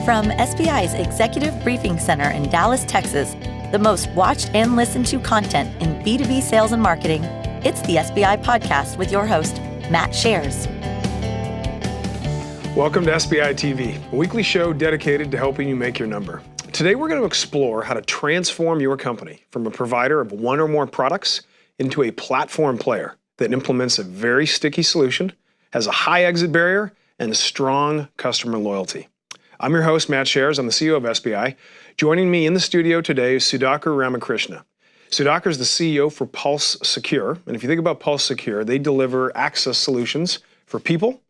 From SBI's Executive Briefing Center in Dallas, Texas, the most watched and listened to content in B2B sales and marketing, it's the SBI Podcast with your host, Matt Shares. Welcome to SBI TV, a weekly show dedicated to helping you make your number. Today we're going to explore how to transform your company from a provider of one or more products into a platform player that implements a very sticky solution, has a high exit barrier, and strong customer loyalty. I'm your host, Matt Shares. I'm the CEO of SBI. Joining me in the studio today is Sudhakar Ramakrishna. Sudhakar is the CEO for Pulse Secure. And if you think about Pulse Secure, they deliver access solutions for people,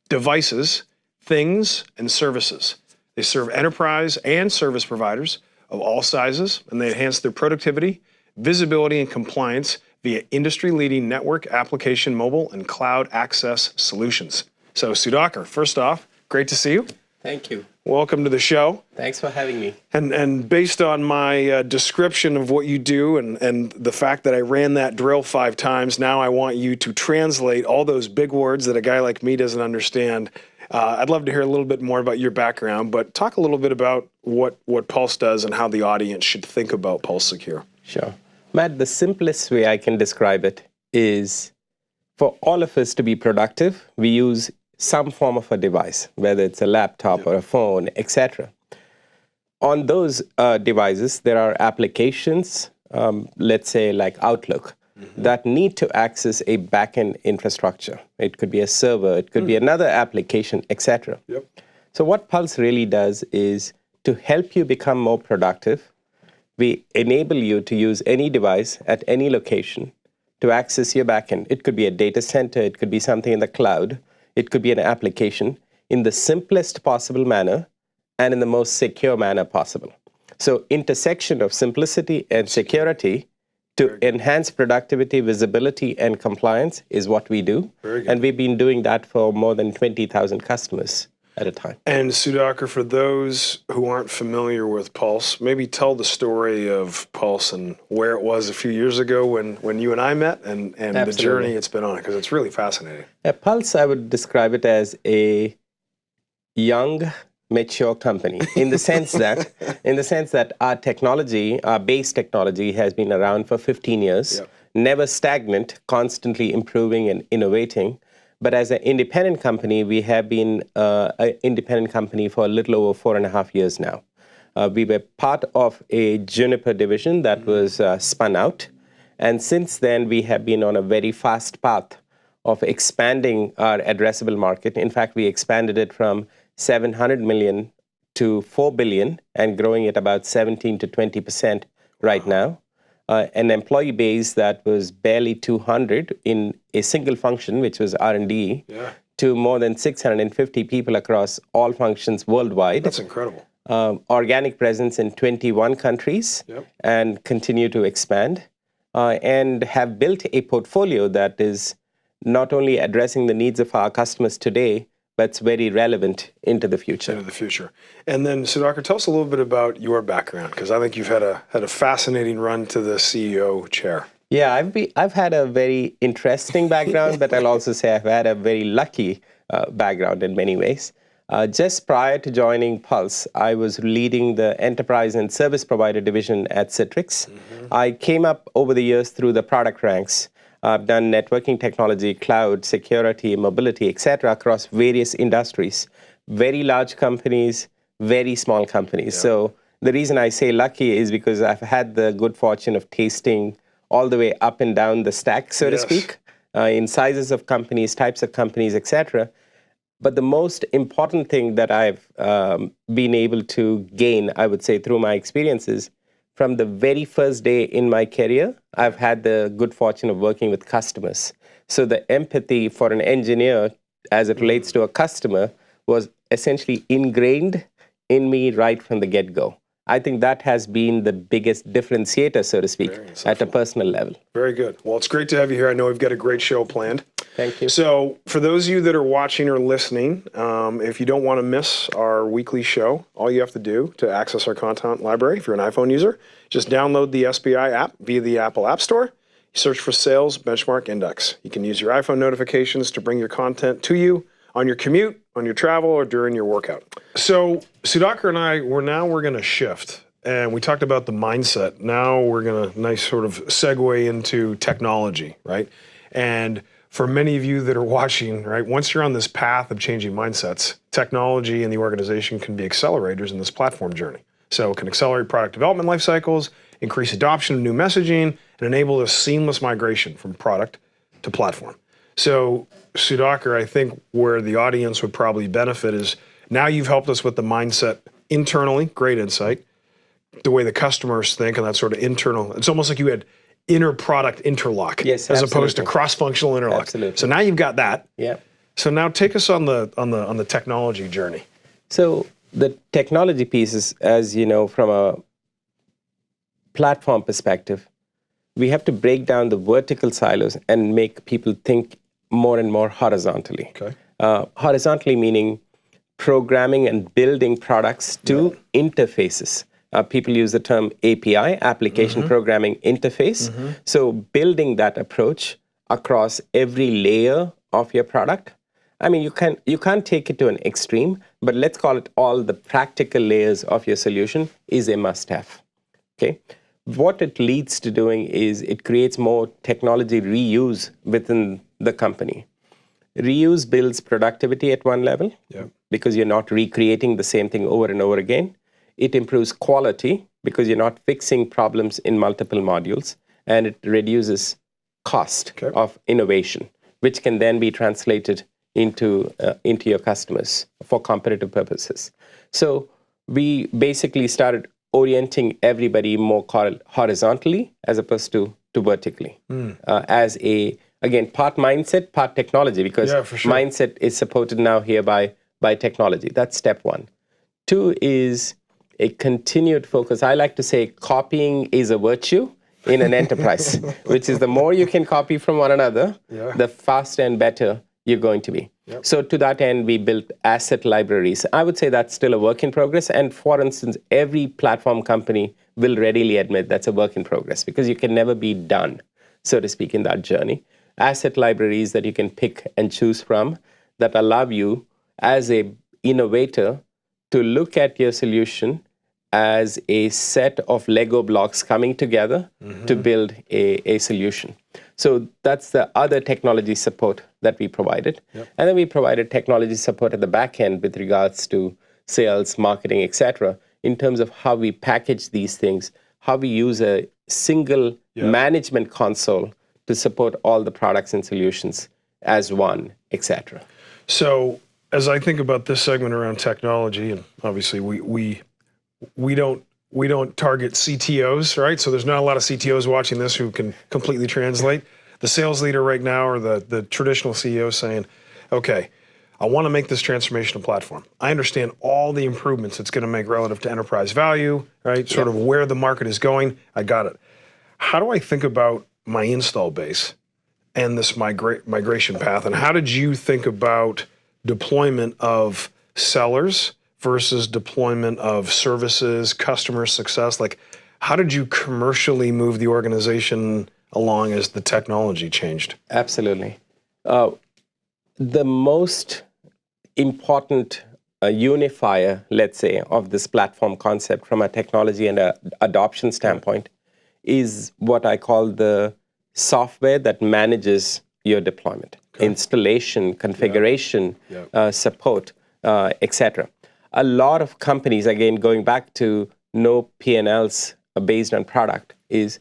devices, things, and services. They serve enterprise and service providers of all sizes, and they enhance their productivity, visibility, and compliance via industry-leading network, application, mobile, and cloud access solutions. So Sudhakar, first off, great to see you. Thank you. Welcome to the show. Thanks for having me. And based on my description of what you do and the fact that I ran that drill 5 times, now I want you to translate all those big words that a guy like me doesn't understand. I'd love to hear a little bit more about your background, but talk a little bit about what Pulse does and how the audience should think about Pulse Secure. Sure. Matt, the simplest way I can describe it is for all of us to be productive, we use some form of a device, whether it's a laptop or a phone, etc. On those devices, there are applications, let's say like Outlook, that need to access a backend infrastructure. It could be a server, it could be another application, etc. So what Pulse really does is to help you become more productive. We enable you to use any device at any location to access your backend. It could be a data center, it could be something in the cloud, it could be an application in the simplest possible manner and in the most secure manner possible. So intersection of simplicity and security to enhance productivity, visibility, and compliance is what we do. And we've been doing that for more than 20,000 customers at a time. And Sudhakar, for those who aren't familiar with Pulse, maybe tell the story of Pulse and where it was a few years ago when you and I met and the journey it's been on, because it's really fascinating. Pulse, I would describe it as a young, mature company in the sense that our technology, our base technology has been around for 15 years, never stagnant, constantly improving and innovating. But as an independent company, we have been an independent company for a little over 4.5 years now. We were part of a Juniper division that was spun out. And since then, we have been on a very fast path of expanding our addressable market. In fact, we expanded it from 700 million to 4 billion and growing at about 17 to 20% right now. An employee base that was barely 200 in a single function, which was R&D, to more than 650 people across all functions worldwide. That's incredible. Organic presence in 21 countries and continue to expand and have built a portfolio that is not only addressing the needs of our customers today, but it's very relevant into the future. And then, Sudhakar, tell us a little bit about your background, because I think you've had a fascinating run to the CEO chair. Yeah, I've had a very interesting background, but I'll also say I've had a very lucky background in many ways. Just prior to joining Pulse, I was leading the enterprise and service provider division at Citrix. I came up over the years through the product ranks. I've done networking technology, cloud, security, mobility, etc. across various industries, very large companies, very small companies. So the reason I say lucky is because I've had the good fortune of tasting all the way up and down the stack, so to speak, in sizes of companies, types of companies, etc. But the most important thing that I've been able to gain, I would say, through my experiences, from the very first day in my career, I've had the good fortune of working with customers. So the empathy for an engineer as it relates to a customer was essentially ingrained in me right from the get-go. I think that has been the biggest differentiator, so to speak, at a personal level. Very good. Well, it's great to have you here. I know we've got a great show planned. Thank you. So for those of you that are watching or listening, if you don't want to miss our weekly show, all you have to do to access our content library, if you're an iPhone user, just download the SBI app via the Apple App Store. You search for Sales Benchmark Index. You can use your iPhone notifications to bring your content to you on your commute, on your travel, or during your workout. So Sudhakar and I, we're going to shift. And we talked about the mindset. Now we're going to nice sort of segue into technology, right? And for many of you that are watching, right, once you're on this path of changing mindsets, technology and the organization can be accelerators in this platform journey. So it can accelerate product development life cycles, increase adoption of new messaging, and enable a seamless migration from product to platform. So Sudhakar, I think where the audience would probably benefit is now you've helped us with the mindset internally, great insight, the way the customers think and that sort of internal, it's almost like you had inner product interlock, yes, as absolutely. opposed to cross-functional interlock. Absolutely. So now you've got that. Yeah. So now take us on the technology journey. So the technology piece is, as you know, from a platform perspective, we have to break down the vertical silos and make people think more and more horizontally. Okay. Horizontally meaning programming and building products to interfaces. People use the term API, application programming interface. So building that approach across every layer of your product. I mean, you can't take it to an extreme, but let's call it all the practical layers of your solution is a must-have. Okay. What it leads to doing is it creates more technology reuse within the company. Reuse builds productivity at one level because you're not recreating the same thing over and over again. It improves quality because you're not fixing problems in multiple modules, and it reduces cost of innovation, which can then be translated into your customers for competitive purposes. So we basically started orienting everybody more horizontally as opposed to vertically, as again, part mindset, part technology, because mindset is supported now here by technology. That's step one. Two is a continued focus. I like to say copying is a virtue in an enterprise, which is the more you can copy from one another, the faster and better you're going to be. So to that end, we built asset libraries. I would say that's still a work in progress. And for instance, every platform company will readily admit that's a work in progress because you can never be done, so to speak, in that journey. Asset libraries that you can pick and choose from that allow you as a innovator to look at your solution as a set of Lego blocks coming together to build a solution. So that's the other technology support that we provided. And then we provided technology support at the back end with regards to sales, marketing, etc., in terms of how we package these things, how we use a single management console to support all the products and solutions as one, etc. So as I think about this segment around technology, and obviously we don't target CTOs, right? So there's not a lot of CTOs watching this who can completely translate. The sales leader right now or the traditional CEO saying, okay, I want to make this transformational platform. I understand all the improvements it's going to make relative to enterprise value, right? Sort of where the market is going. I got it. How do I think about my install base and this migration path? And how did you think about deployment of sellers versus deployment of services, customer success? Like, how did you commercially move the organization along as the technology changed? Absolutely. The most important unifier, let's say, of this platform concept from a technology and a adoption standpoint is what I call the software that manages your deployment, installation, configuration, support, etc. A lot of companies, again, going back to no P&Ls based on product, is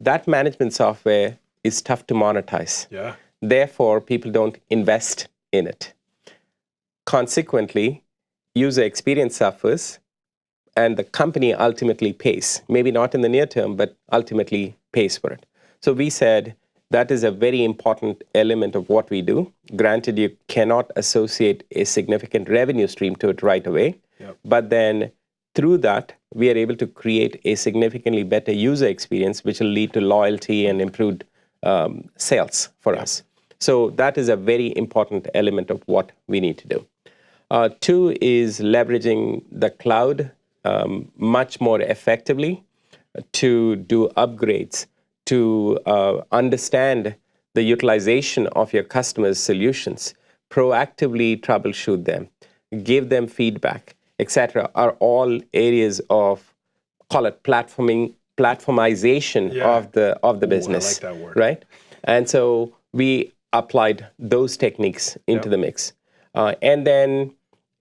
that management software is tough to monetize. Therefore, people don't invest in it. Consequently, user experience suffers and the company ultimately pays. Maybe not in the near term, but ultimately pays for it. So we said that is a very important element of what we do. Granted, you cannot associate a significant revenue stream to it right away. But then through that, we are able to create a significantly better user experience, which will lead to loyalty and improved sales for us. So that is a very important element of what we need to do. Two is leveraging the cloud much more effectively to do upgrades, to understand the utilization of your customers' solutions, proactively troubleshoot them, give them feedback, etc., are all areas of, call it platformization of the business. I like that word. Right? And so we applied those techniques into the mix. And then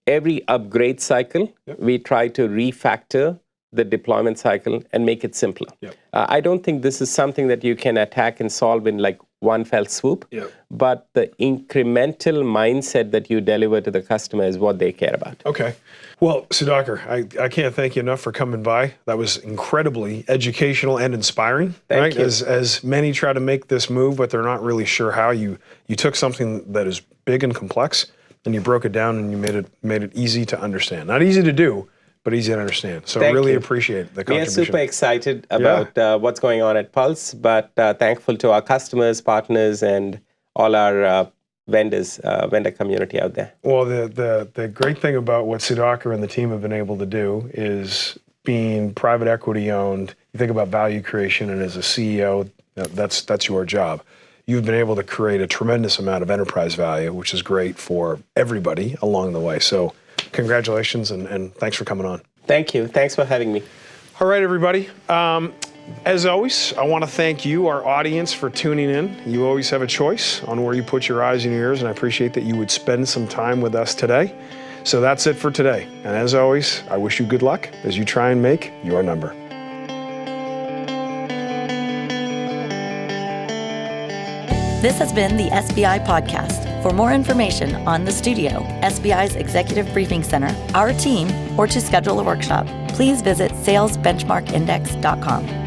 every upgrade cycle, we try to refactor the deployment cycle and make it simpler. I don't think this is something that you can attack and solve in like one fell swoop, but the incremental mindset that you deliver to the customer is what they care about. Okay. Well, Sudhakar, I can't thank you enough for coming by. That was incredibly educational and inspiring. Thank you. As many try to make this move, but they're not really sure how, you took something that is big and complex, and you broke it down and you made it easy to understand. Not easy to do, but easy to understand. So I really appreciate the contribution. We are super excited about what's going on at Pulse, but thankful to our customers, partners, and all our vendor community out there. Well, the great thing about what Sudhakar and the team have been able to do is, being private equity owned, you think about value creation, and as a CEO, that's your job. You've been able to create a tremendous amount of enterprise value, which is great for everybody along the way. So congratulations, and thanks for coming on. Thank you. Thanks for having me. All right, everybody. As always, I want to thank you, our audience, for tuning in. You always have a choice on where you put your eyes and ears, and I appreciate that you would spend some time with us today. So that's it for today. And as always, I wish you good luck as you try and make your number. This has been the SBI Podcast. For more information on the studio, SBI's Executive Briefing Center, our team, or to schedule a workshop, please visit salesbenchmarkindex.com.